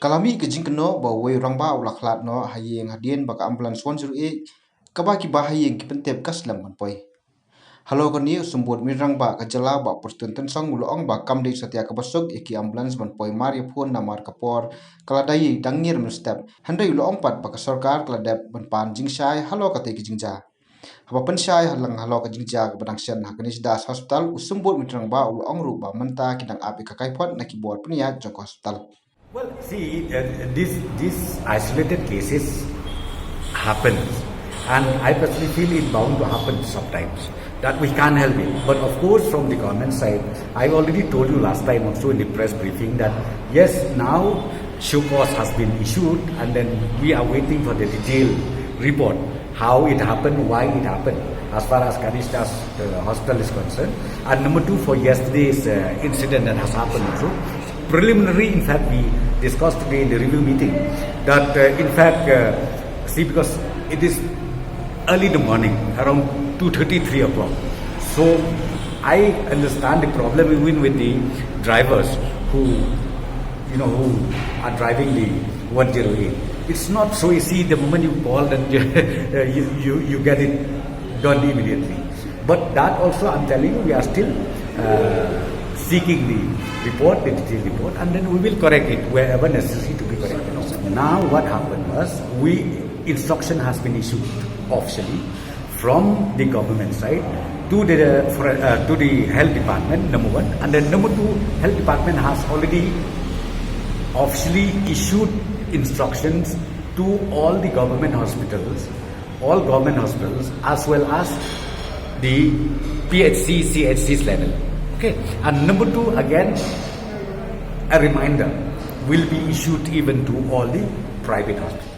Kalami ke jingkeno ba wei rangba ulaklat no hayeng hadien baka ambulans 108 kabaki ba hayeng ki pentep kaslam manpoi. Halo kani sumbut mirang ba kajala ba pertunten song uloong ba kamde satya kabasok iki ambulans manpoi mari phone namar kapor kaladai dangir mustep handai uloong pat baka sarkar kaladep banpan jingsai halo kate ki jingja. Haba pensai halang halo ka jingja ka badang sen hakanis das hospital usumbut mirang ba uloong ru ba menta kidang api kakai pot na keyboard punya joko hospital. Well, see, these isolated cases happen, and I personally feel it bound to happen sometimes. That we can't help it. But of course, from the government side, I already told you last time also in the press briefing that yes, now show cause has been issued, and then we are waiting for the detailed report, how it happened, why it happened, as far as Kanishda's hospital is concerned. And number two, for yesterday's incident that has happened also. Preliminary, in fact, we discussed today in the review meeting that in fact, see, because it is early in the morning, around 2:30, 3 o'clock. So I understand the problem even with the drivers who are driving the 108. It's not so easy the moment you call and you get it done immediately. But that also, I'm telling you, we are still seeking the report, the detailed report, and then we will correct it wherever necessary to be corrected. Now what happened was, instruction has been issued officially from the government side to the health department, number one, and then number two, health department has already officially issued instructions to all the government hospitals, as well as the PHC, CHCs level. Okay, and number two, again, a reminder will be issued even to all the private hospitals.